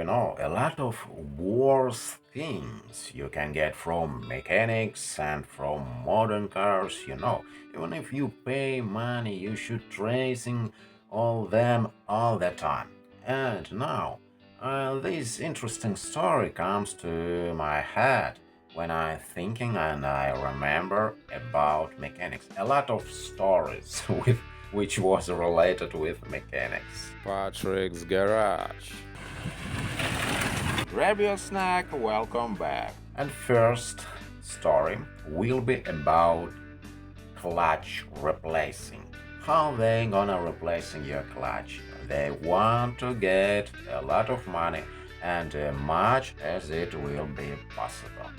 a lot of worse things you can get from mechanics and from modern cars. Even if you pay money, you should tracing all them all the time. And now, this interesting story comes to my head when I'm thinking and I remember about mechanics. A lot of stories with which was related with mechanics. Patrick's Garage. Grab your snack, welcome back. And first story will be about clutch replacing. How they gonna replacing your clutch? They want to get a lot of money and much as it will be possible.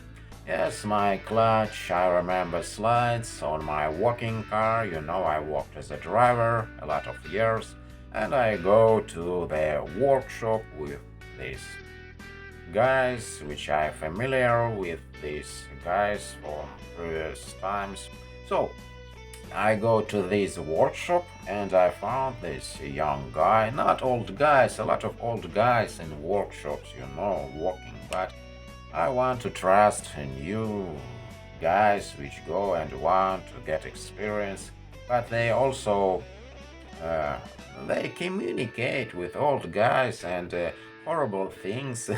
Yes, my clutch, I remember slides on my working car. I worked as a driver a lot of years, and I go to the workshop with this guys, which I'm familiar with these guys from previous times. So I go to this workshop and I found this young guy, not old guys, a lot of old guys in workshops, working, but I want to trust new guys which go and want to get experience, but they also uh, they communicate with old guys and horrible things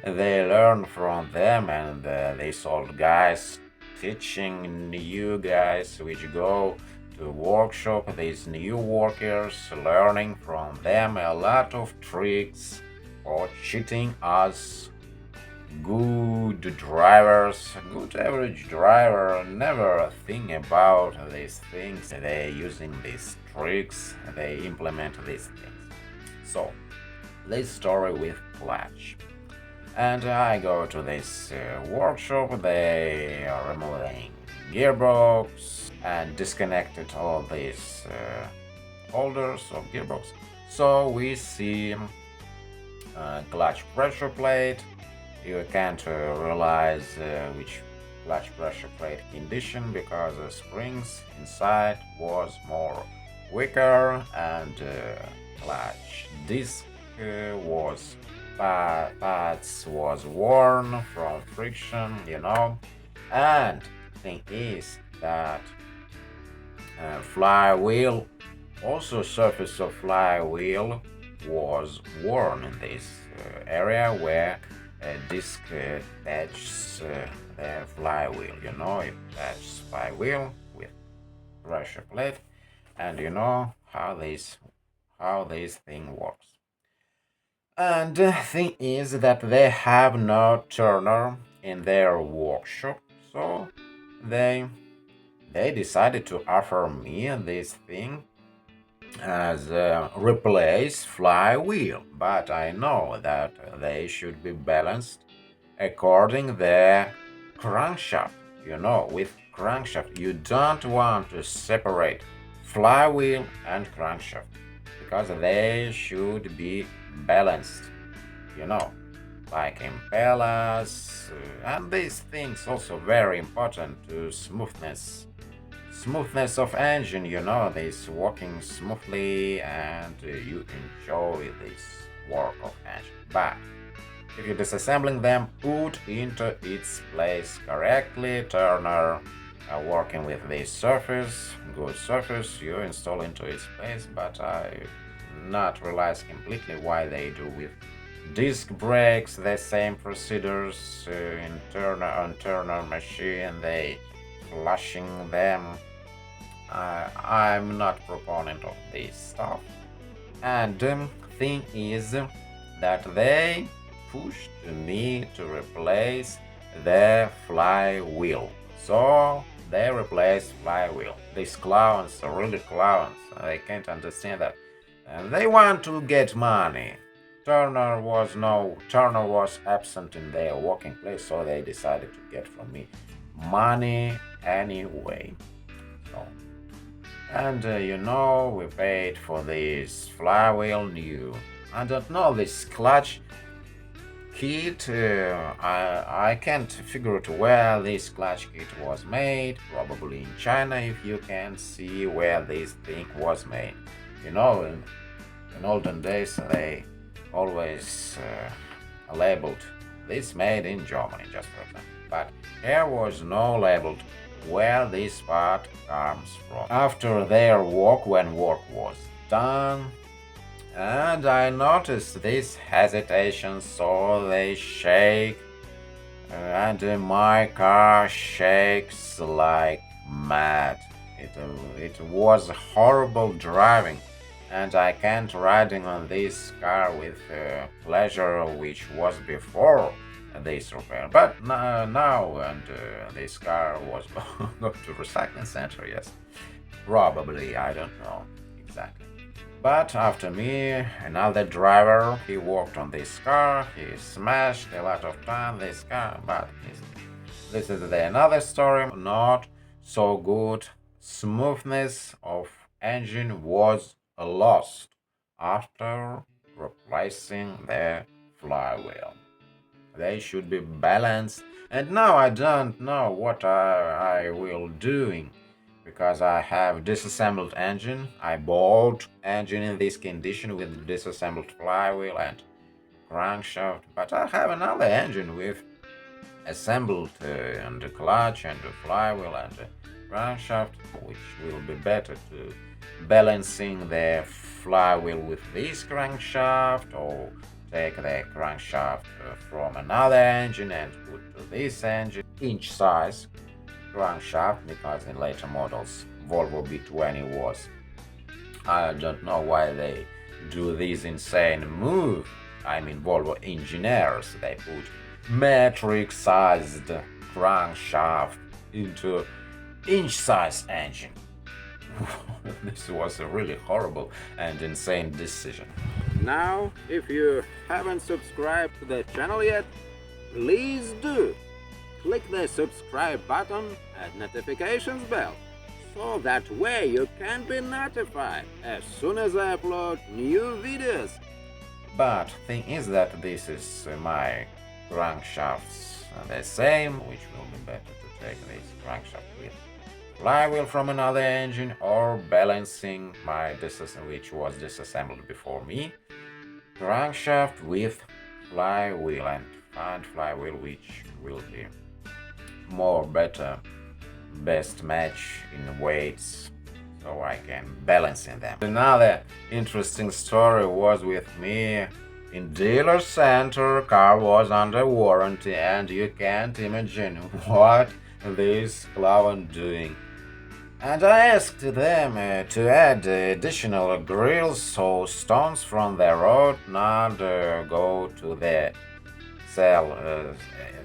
they learn from them, and these old guys teaching new guys which go to workshop, these new workers learning from them a lot of tricks or cheating us good drivers, good average driver never think about these things. They using these tricks, they implement these things. So this story with clutch. And I go to this workshop, they are removing gearbox and disconnected all these holders of gearbox. So we see clutch pressure plate. You can't realize which clutch pressure plate condition because the springs inside was more weaker and clutch disc was pads was worn from friction. And thing is that flywheel, also surface of flywheel was worn in this area where a disc touches the flywheel. It touches flywheel with pressure plate, and you know how this thing works. And the thing is that they have no turner in their workshop, so they they decided to offer me this thing as a replace flywheel, but I know that they should be balanced according the crankshaft. With crankshaft, you don't want to separate flywheel and crankshaft because they should be balanced, you know, like impellers, and these things also very important to smoothness of engine. This working smoothly and you enjoy this work of engine. But if you're disassembling them, put into its place correctly, turner working with this surface, good surface, you install into its place, but I not realize completely why they do with disc brakes the same procedures in turner on turner machine, they flushing them. I'm not proponent of this stuff. And thing is that they pushed me to replace the flywheel. So they replace flywheel. These clowns are really clowns. I can't understand that. And they want to get money. Turner was absent in their working place, so they decided to get from me money anyway. So, and we paid for this flywheel new. I don't know this clutch kit. I can't figure out where this clutch kit was made. Probably in China, if you can see where this thing was made. In olden days, always labeled this made in Germany, just for example. But here was no labeled where this part comes from. After their work, when work was done, and I noticed this hesitation, so they shake, and my car shakes like mad. It was horrible driving, and I can't riding on this car with pleasure, which was before this repair. But now, and this car was go to recycling center. Yes, probably, I don't know exactly. But after me, another driver, he worked on this car. He smashed a lot of time this car, but this is another story. Not so good. Smoothness of engine was lost after replacing the flywheel. They should be balanced. And now I don't know what I will doing because I have disassembled engine. I bought engine in this condition with disassembled flywheel and crankshaft, but I have another engine with assembled and the clutch and the flywheel and the crankshaft, which will be better to balancing the flywheel with this crankshaft or take the crankshaft from another engine and put to this engine inch size crankshaft, because in later models Volvo B20 was. I don't know why they do this insane move. I mean, Volvo engineers, they put metric-sized crankshaft into inch-size engine. This was a really horrible and insane decision. Now, if you haven't subscribed to the channel yet, please do. Click the subscribe button and notifications bell, so that way you can be notified as soon as I upload new videos. But thing is that this is my crankshafts the same, which will be better to take this crankshaft with flywheel from another engine or balancing my which was disassembled before me, crankshaft with flywheel and find flywheel which will be more better best match in weights, so I can balance in them. Another interesting story was with me in dealer center. Car was under warranty, and you can't imagine what this clown doing. And I asked them to add additional grills so stones from the road not go to the cell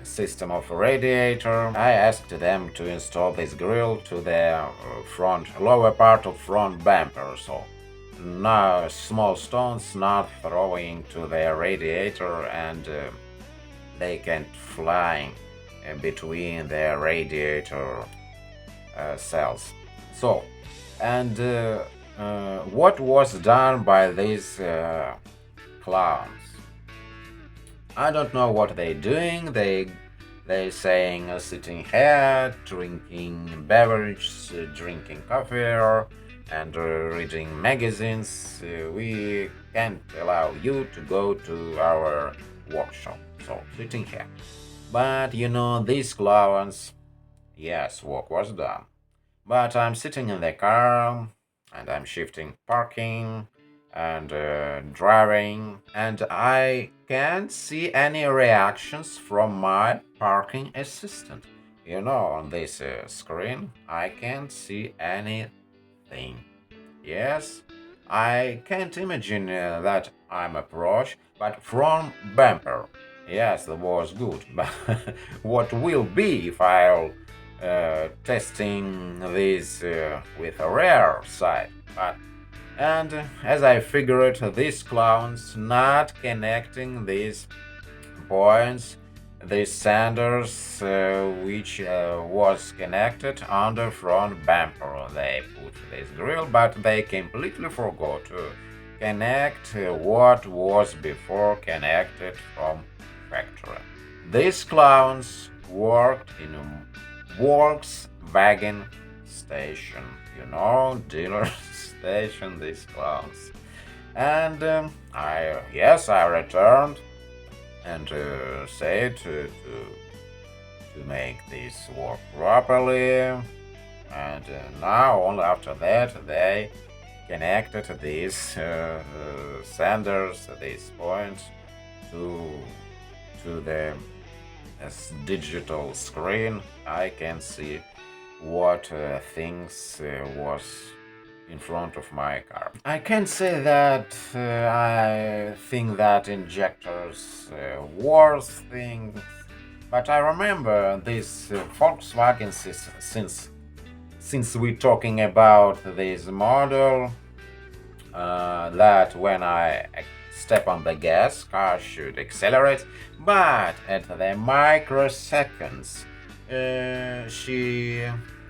system of radiator. I asked them to install this grill to the lower part of front bumper, so now small stones not throwing to the radiator and they can't fly between the radiator cells. So, and what was done by these clowns? I don't know what they doing. They saying sitting here, drinking beverage, drinking coffee, and reading magazines. We can't allow you to go to our workshop. So sitting here. But you know, these clowns, yes, work was done. But I'm sitting in the car and I'm shifting parking and driving, and I can't see any reactions from my parking assistant. You know, on this screen, I can't see anything. Yes, I can't imagine that I'm approached, but from bumper. Yes, that was good, but what will be if I'll testing this with a rear side? But and as I figured, these clowns not connecting these points, these senders which was connected on the front bumper. They put this grill, but they completely forgot to connect what was before connected from factory. These clowns worked in a Volkswagen station, you know, dealer station, these clowns. And I returned and said to make this work properly. And now, only after that, they connected these senders, these points, to the digital screen. I can see what things was in front of my car. I can't say that I think that injectors worse things, but I remember this Volkswagen since we're talking about this model, that when I step on the gas, car should accelerate, but at the microseconds,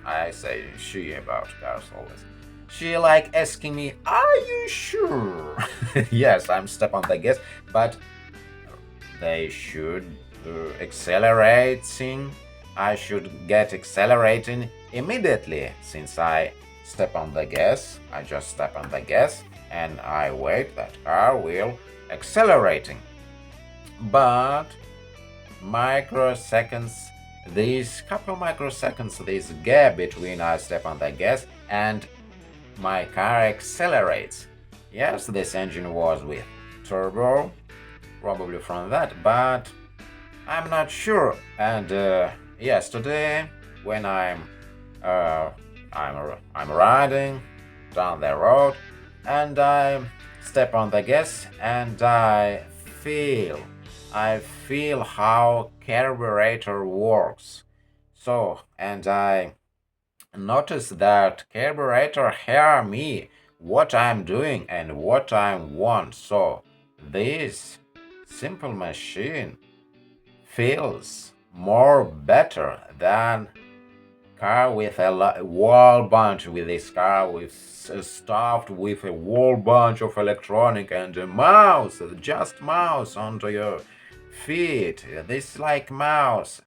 I say she about cars always. She like asking me, "Are you sure?" Yes, I'm step on the gas, but they should accelerating. I should get accelerating immediately since I step on the gas. I just step on the gas and I wait that car will accelerating. But microseconds, these couple microseconds, this gap between I step on the gas and my car accelerates. Yes, this engine was with turbo, probably from that, but I'm not sure. And yesterday, when I'm riding down the road, and I step on the gas, and I feel how carburetor works. So, and I notice that carburetor hear me what I'm doing and what I want. So, this simple machine feels more better than car with a whole bunch with this car with stuffed with a whole bunch of electronic and a mouse, just mouse onto your feet. This like mouse